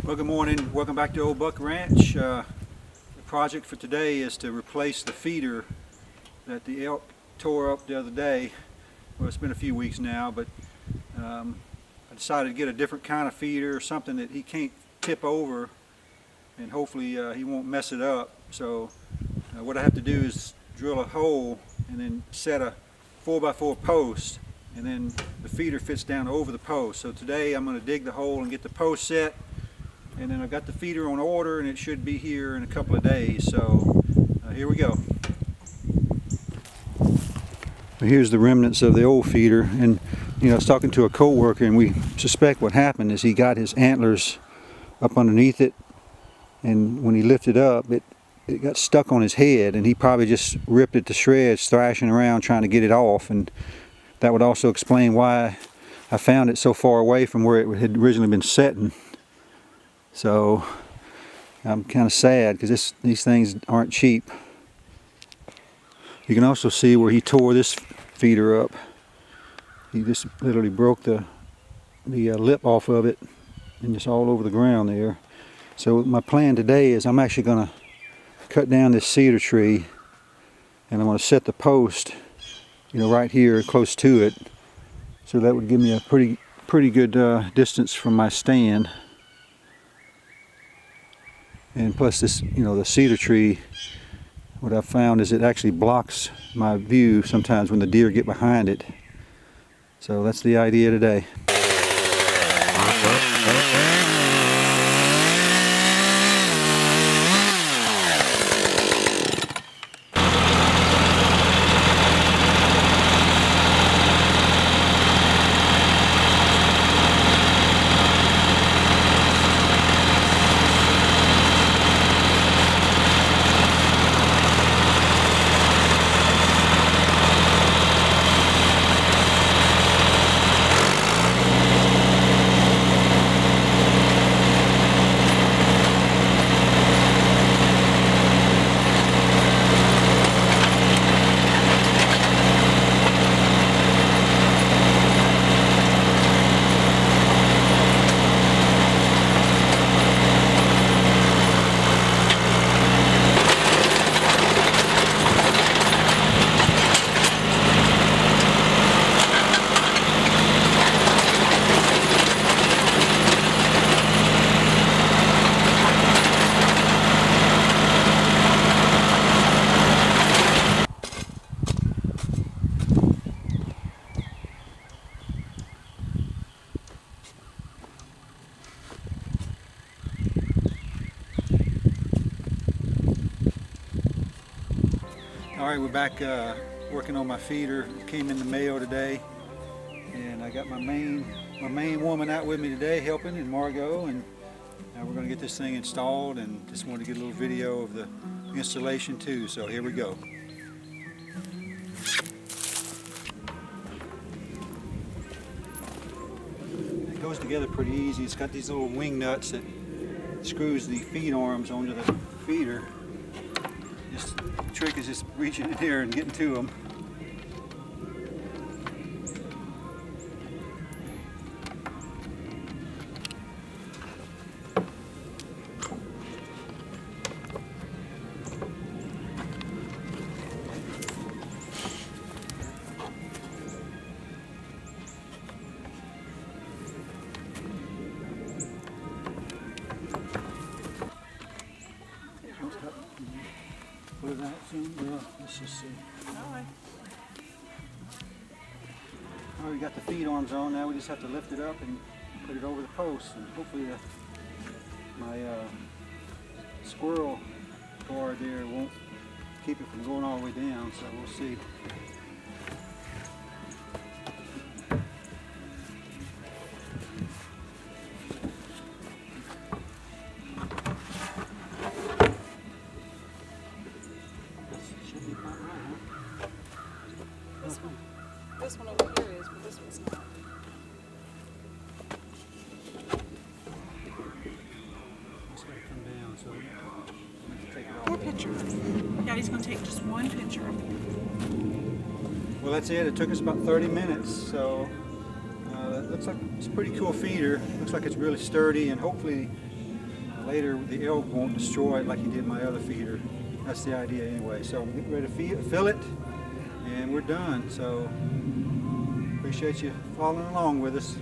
Well, good morning. Welcome back to Ole Buck Ranch. The project for today is to replace the feeder that the elk tore up the other day. Well, it's been a few weeks now, but I decided to get a different kind of feeder, something that he can't tip over, and hopefully he won't mess it up. So what I have to do is drill a hole and then set a 4x4 post, and then the feeder fits down over the post. So today I'm going to dig the hole and get the post set, and then I've got the feeder on order, and it should be here in a couple of days. So here we go. Here's the remnants of the old feeder, and I was talking to a co-worker, and we suspect what happened is he got his antlers up underneath it, and when he lifted up, it got stuck on his head, and he probably just ripped it to shreds, thrashing around trying to get it off. And that would also explain why I found it so far away from where it had originally been setting. So I'm kind of sad because these things aren't cheap. You can also see where he tore this feeder up. He just literally broke the lip off of it, and just all over the ground there. So my plan today is I'm actually going to cut down this cedar tree, and I'm going to set the post, right here close to it. So that would give me a pretty good distance from my stand. And plus this, the cedar tree, what I've found is it actually blocks my view sometimes when the deer get behind it. So that's the idea today. Alright, we're back working on my feeder. It came in the mail today, and I got my main woman out with me today helping, and Margot, and now we're going to get this thing installed, and just wanted to get a little video of the installation too. So here we go. It goes together pretty easy. It's got these little wing nuts that screws the feed arms onto the feeder. The trick is just reaching in here and getting to them. Put it out soon? Well, let's just see. Alright, we got the feed arms on. Now we just have to lift it up and put it over the post, and hopefully my squirrel guard there won't keep it from going all the way down, so we'll see. This one over here is, but this one's not. It's got to come down, so we can take it off. One picture. Daddy's going to take just one picture. Well, that's it. It took us about 30 minutes, so it looks like it's a pretty cool feeder. Looks like it's really sturdy, and hopefully later the elk won't destroy it like he did my other feeder. That's the idea anyway. So I'm getting ready to fill it, and we're done. So appreciate you following along with us.